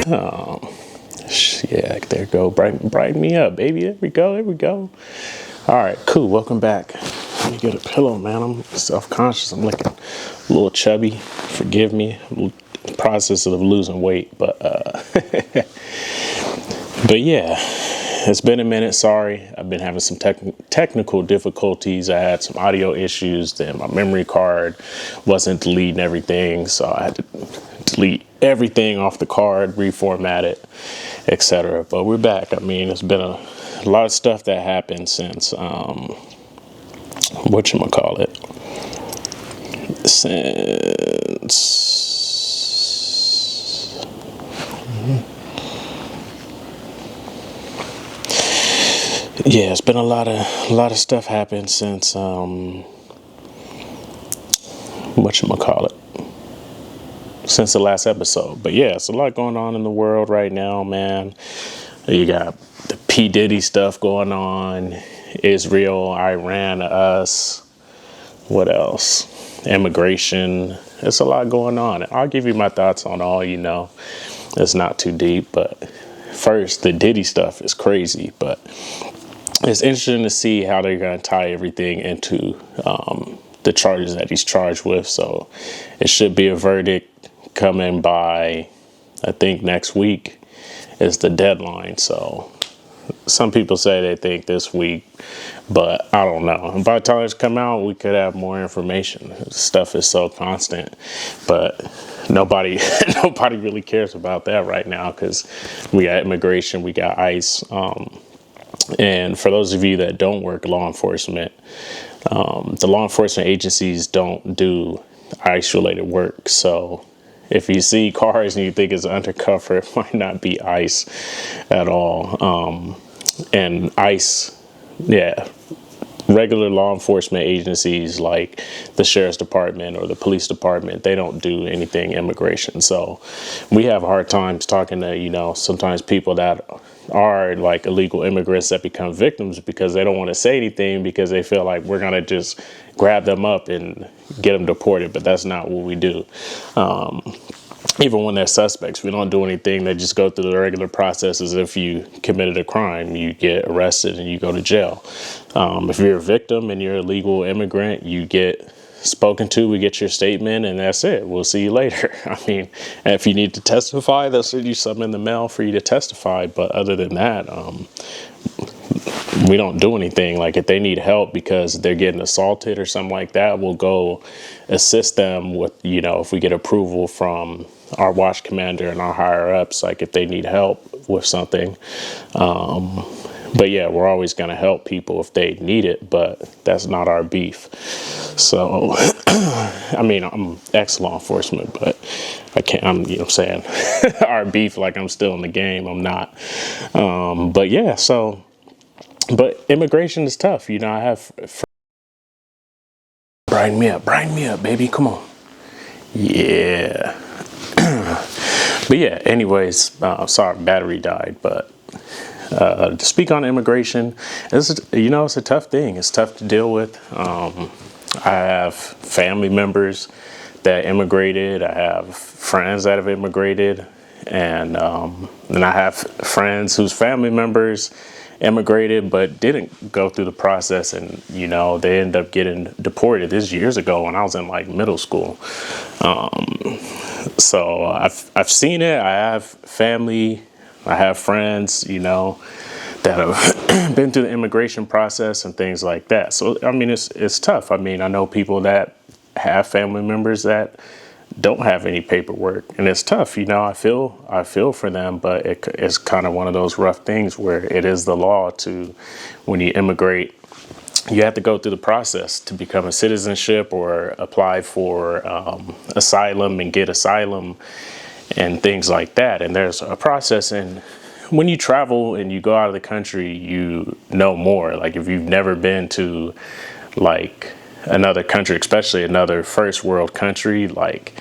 Yeah, there go. Brighten me up, baby. There we go. There we go. All right, cool. Welcome back. Let me get a pillow, man. I'm self-conscious. I'm looking a little chubby. Forgive me. I'm in the process of losing weight, but but yeah, it's been a minute. Sorry, I've been having some technical difficulties. I had some audio issues. Then my memory card wasn't deleting everything, so I had to delete everything off the card, reformat it, etc. But we're back. I mean, it's been a lot of stuff that happened since whatchamacallit, yeah, it's been a lot of stuff happened since whatchamacallit, since the last episode. But yeah, it's a lot going on in the world right now, man. You got the P. Diddy stuff going on, Israel, Iran, us. What else? Immigration. It's a lot going on. I'll give you my thoughts on all, It's not too deep, but first, the Diddy stuff is crazy, but it's interesting to see how they're going to tie everything into the charges that he's charged with. So it should be a verdict coming by, I think, next week is the deadline. So some people say they think this week, but I don't know. By the time it's come out, we could have more information. Stuff is so constant, but nobody really cares about that right now because we got immigration, we got ICE. And for those of you that don't work law enforcement, the law enforcement agencies don't do ICE-related work. So if you see cars and you think it's undercover, it might not be ICE at all. And ICE, yeah, regular law enforcement agencies like the sheriff's department or the police department, they don't do anything immigration. So we have hard times talking to, sometimes people that are like illegal immigrants that become victims because they don't want to say anything because they feel like we're going to just grab them up and get them deported. But that's not what we do. Even when they're suspects, we don't do anything. They just go through the regular process as if you committed a crime. You get arrested and you go to jail. If you're a victim and you're a legal immigrant, you get spoken to, we get your statement, and that's it. We'll see you later. I mean, if you need to testify, they'll send you something in the mail for you to testify. But other than that, we don't do anything. Like if they need help because they're getting assaulted or something like that, we'll go assist them with, if we get approval from our watch commander and our higher ups, like if they need help with something. But yeah, we're always going to help people if they need it, but that's not our beef. So, I mean, I'm ex-law enforcement, but I can't, saying our beef, like I'm still in the game. I'm not. But yeah, but immigration is tough. I have, brighten me up, baby. Come on. Yeah. But yeah, anyways, sorry, battery died, but to speak on immigration, it's a tough thing. It's tough to deal with. I have family members that immigrated. I have friends that have immigrated, and then I have friends whose family members immigrated but didn't go through the process, and they end up getting deported. This years ago when I was in like middle school. So I've seen it. I have family, I have friends, that have been through the immigration process and things like that. So I mean, it's tough. I mean, I know people that have family members that don't have any paperwork, and it's tough. I feel for them, but it's kind of one of those rough things where it is the law to, when you immigrate, you have to go through the process to become a citizenship or apply for asylum and get asylum and things like that. And there's a process, and when you travel and you go out of the country, you know more. Like if you've never been to like another country, especially another first world country, like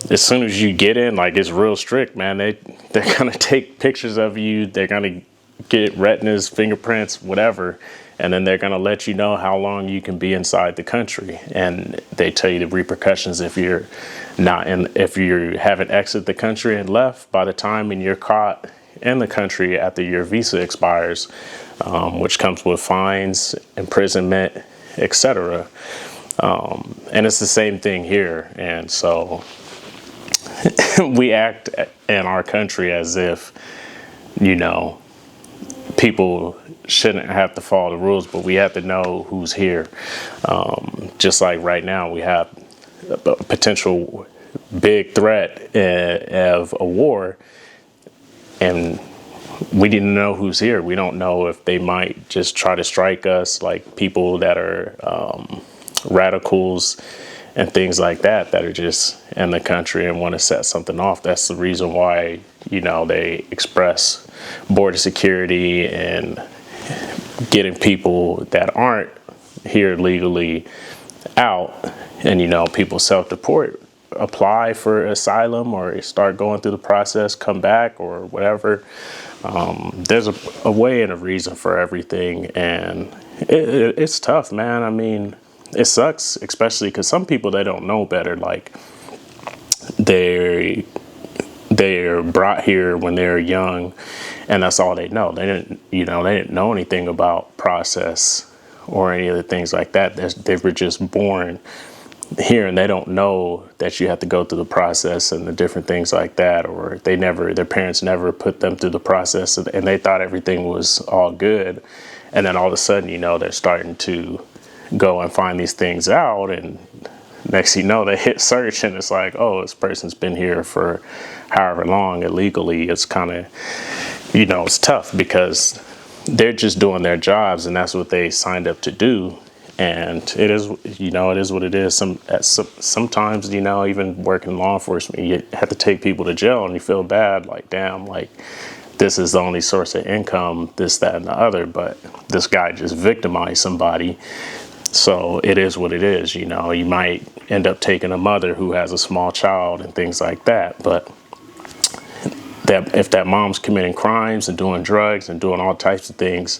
as soon as you get in, like it's real strict, man. They're gonna take pictures of you. They're gonna get retinas, fingerprints, whatever. and then they're going to let you know how long you can be inside the country, and they tell you the repercussions if you're not in, if you haven't exited the country and left by the time and you're caught in the country after your visa expires, which comes with fines, imprisonment, etc. And it's the same thing here. And so we act in our country as if, you know, people shouldn't have to follow the rules, but we have to know who's here. Just like right now, we have a potential big threat of a war, and we didn't know who's here. We don't know if they might just try to strike us, like people that are radicals and things like that are just in the country and want to set something off. That's the reason why, you know, they express border security and getting people that aren't here legally out. And, you know, people self-deport, apply for asylum or start going through the process, come back or whatever. There's a way and a reason for everything. And it's tough, man. I mean, it sucks, especially because some people, they don't know better. Like they're brought here when they're young, and that's all they know. They didn't know anything about process or any of the things like that. They were just born here, and they don't know that you have to go through the process and the different things like that, or their parents never put them through the process, and they thought everything was all good. And then all of a sudden, you know, they're starting to go and find these things out, and next thing you know, they hit search and it's like, oh, this person's been here for however long illegally. It's kind of, you know, it's tough because they're just doing their jobs and that's what they signed up to do. And it is, you know, it is what it is. Sometimes, you know, even working in law enforcement, you have to take people to jail and you feel bad, like, damn, like this is the only source of income, this, that, and the other. But this guy just victimized somebody. So it is what it is, you know. You might end up taking a mother who has a small child and things like that. But that if that mom's committing crimes and doing drugs and doing all types of things,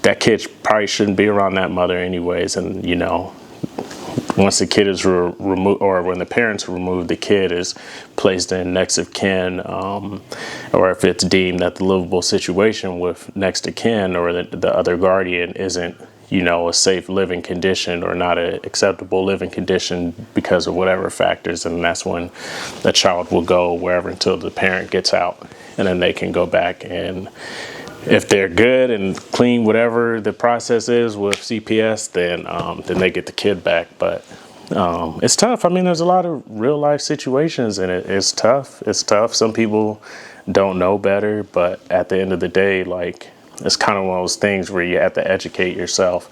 that kid probably shouldn't be around that mother anyways. And, you know, once the kid is removed, or when the parents remove, the kid is placed in next of kin, or if it's deemed that the livable situation with next of kin or the other guardian isn't, you know, a safe living condition or not an acceptable living condition because of whatever factors, and that's when the child will go wherever until the parent gets out, and then they can go back, and if they're good and clean, whatever the process is with CPS, then they get the kid back. But it's tough. I mean, there's a lot of real life situations, and it's tough. It's tough. Some people don't know better, but at the end of the day, like, it's kind of one of those things where you have to educate yourself.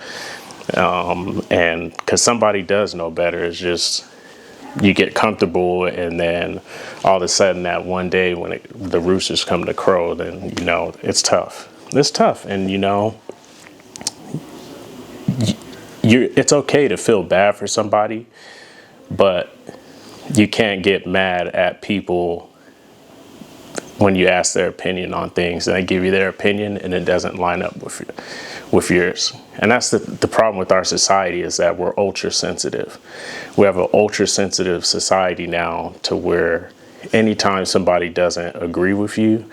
And because somebody does know better, it's just you get comfortable, and then all of a sudden that one day when the roosters come to crow, then, you know, it's tough. It's tough. And, you know, it's okay to feel bad for somebody, but you can't get mad at people when you ask their opinion on things and they give you their opinion and it doesn't line up with yours. And that's the problem with our society, is that we're ultra sensitive. We have an ultra sensitive society now, to where anytime somebody doesn't agree with you,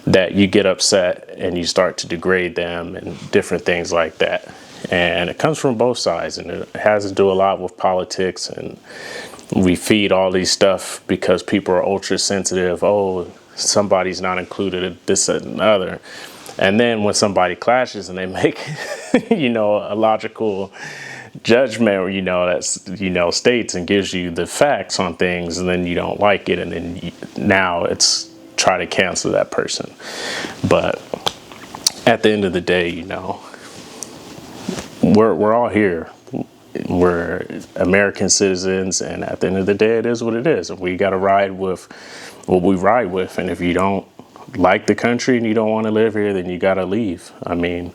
that you get upset and you start to degrade them and different things like that. And it comes from both sides, and it has to do a lot with politics, and we feed all these stuff because people are ultra sensitive. Oh, somebody's not included, this, that, and the other. And then when somebody clashes and they make, you know, a logical judgment, you know, that's, you know, states and gives you the facts on things, and then you don't like it, and then now it's try to cancel that person. But at the end of the day, you know, we're all here. We're American citizens, and at the end of the day, it is what it is. And we got to ride with what we ride with. And if you don't like the country and you don't want to live here, then you got to leave. I mean,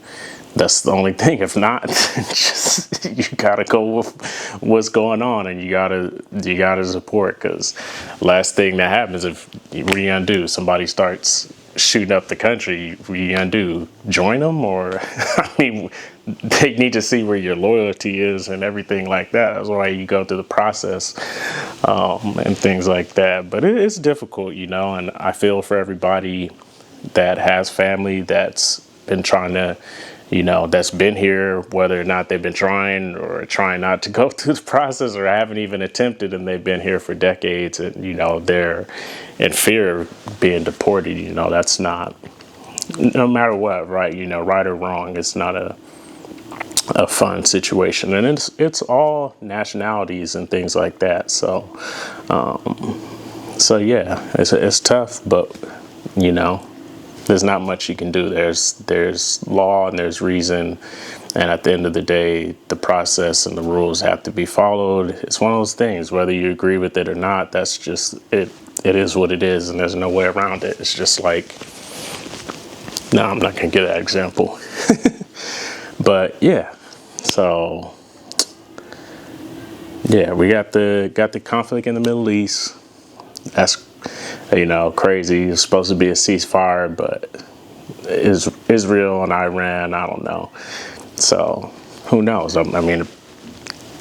that's the only thing. If not, just you got to go with what's going on, and you got to support, because last thing that happens, if what are you gonna do? Somebody starts shooting up the country, what you gonna do? Join them? Or, I mean, they need to see where your loyalty is and everything like that. That's why you go through the process, and things like that. But it's difficult, and I feel for everybody that has family that's been trying to, that's been here, whether or not they've been trying or trying not to go through the process or haven't even attempted, and they've been here for decades, and, they're in fear of being deported. That's not, no matter what, right? Right or wrong, it's not a fun situation. And it's all nationalities and things like that. So, yeah, it's tough, but, there's not much you can do. There's law and there's reason, and at the end of the day, the process and the rules have to be followed. It's one of those things, whether you agree with it or not. That's just it. It is what it is, and there's no way around it. It's just like, no, I'm not gonna give that example. But yeah, so yeah, we got the conflict in the Middle East. That's crazy. It's supposed to be a ceasefire, but is Israel and Iran, I don't know. So who knows? I mean,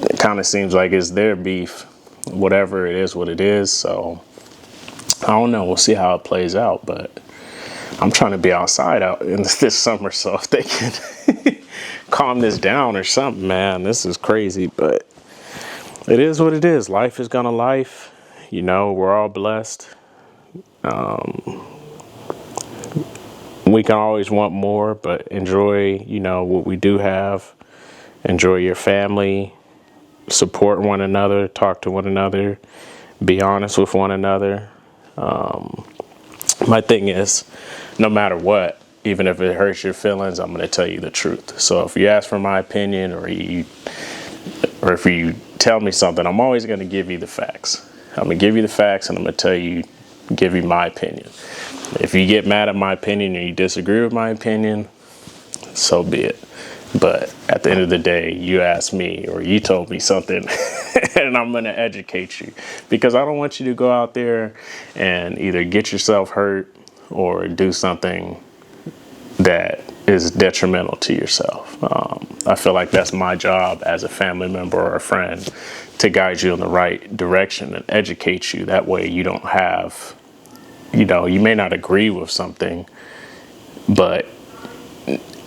it kind of seems like it's their beef. Whatever it is, what it is. So I don't know. We'll see how it plays out. But I'm trying to be outside out in this summer, so if they can calm this down or something, man, this is crazy. But it is what it is. Life is gonna life. We're all blessed. We can always want more, but enjoy, what we do have. Enjoy your family. Support one another. Talk to one another. Be honest with one another. My thing is, no matter what, even if it hurts your feelings, I'm going to tell you the truth. So if you ask for my opinion, or if you tell me something, I'm always going to give you the facts. I'm going to give you the facts, and I'm going to give you my opinion. If you get mad at my opinion or you disagree with my opinion, so be it. But at the end of the day, you asked me or you told me something, and I'm going to educate you, because I don't want you to go out there and either get yourself hurt or do something that is detrimental to yourself. I feel like that's my job as a family member or a friend, to guide you in the right direction and educate you. That way you don't have, you may not agree with something, but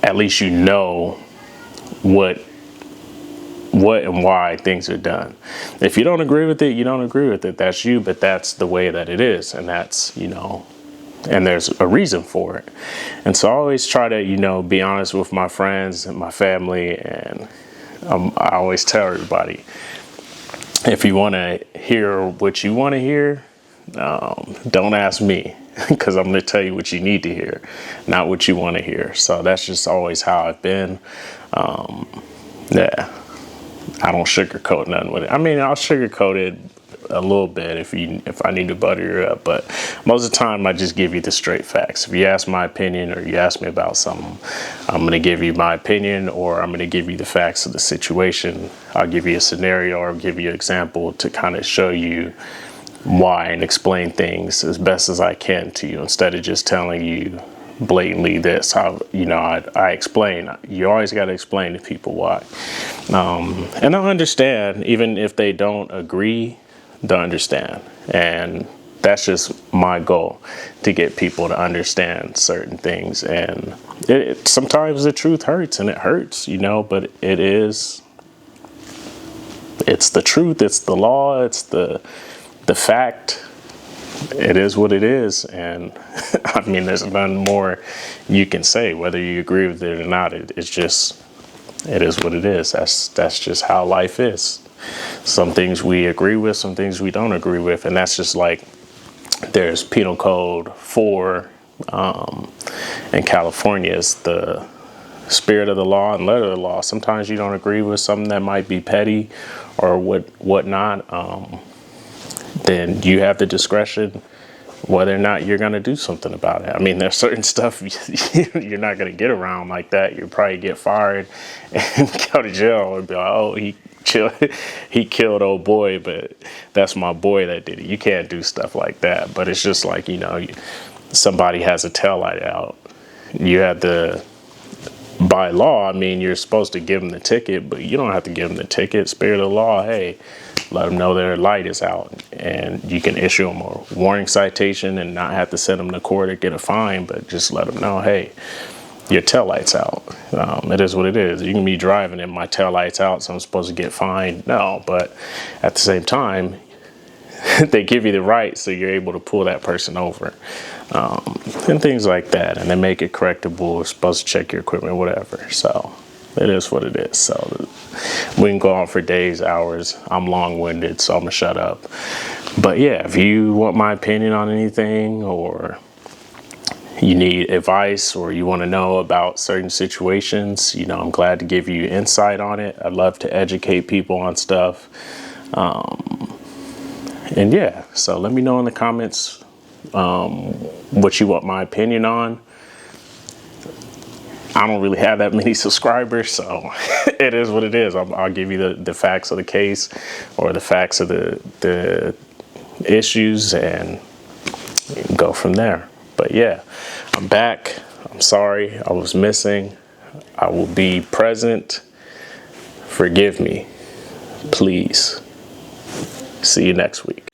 at least you know what and why things are done. If you don't agree with it, you don't agree with it. That's you, but that's the way that it is. And that's, and there's a reason for it. And so I always try to, be honest with my friends and my family. And I always tell everybody, if you want to hear what you want to hear, don't ask me, because I'm going to tell you what you need to hear, not what you want to hear. So that's just always how I've been. Yeah, I don't sugarcoat nothing with it. I mean, I'll sugarcoat it a little bit if I need to butter you up, but most of the time I just give you the straight facts. If you ask my opinion or you ask me about something, I'm going to give you my opinion, or I'm going to give you the facts of the situation. I'll give you a scenario or give you an example to kind of show you why and explain things as best as I can to you, instead of just telling you blatantly this. I explain. You always got to explain to people why, and they'll understand. Even if they don't agree, they'll understand. And that's just my goal, to get people to understand certain things. And sometimes the truth hurts, and it hurts, but it's the truth. It's the law. It's the fact. It is what it is. And I mean, there's none more you can say, whether you agree with it or not. It is what it is. That's just how life is. Some things we agree with, some things we don't agree with. And that's just like, there's Penal Code 4 in California. It's the spirit of the law and letter of the law. Sometimes you don't agree with something that might be petty or whatnot. Then you have the discretion whether or not you're going to do something about it. I mean, there's certain stuff you're not going to get around like that. You'll probably get fired and go to jail and be like, oh, he killed old boy, but that's my boy that did it. You can't do stuff like that. But it's just like, somebody has a taillight out, you have to, by law, I mean, you're supposed to give them the ticket, but you don't have to give them the ticket. Spirit of the law, hey, let them know their light is out, and you can issue them a warning citation and not have to send them to court or get a fine, but just let them know, hey, your tail light's out. It is what it is. You can be driving and my tail light's out, so I'm supposed to get fined. No, but at the same time, they give you the right, so you're able to pull that person over, and things like that. And they make it correctable. You're supposed to check your equipment, whatever. So it is what it is. So we can go on for days, hours. I'm long-winded, so I'm gonna shut up. But yeah, if you want my opinion on anything, or you need advice, or you want to know about certain situations, you know, I'm glad to give you insight on it. I love to educate people on stuff. And yeah, so let me know in the comments what you want my opinion on. I don't really have that many subscribers, so it is what it is. I'll give you the facts of the case, or the facts of the issues, and go from there. But yeah, I'm back. I'm sorry I was missing. I will be present. Forgive me, please. See you next week.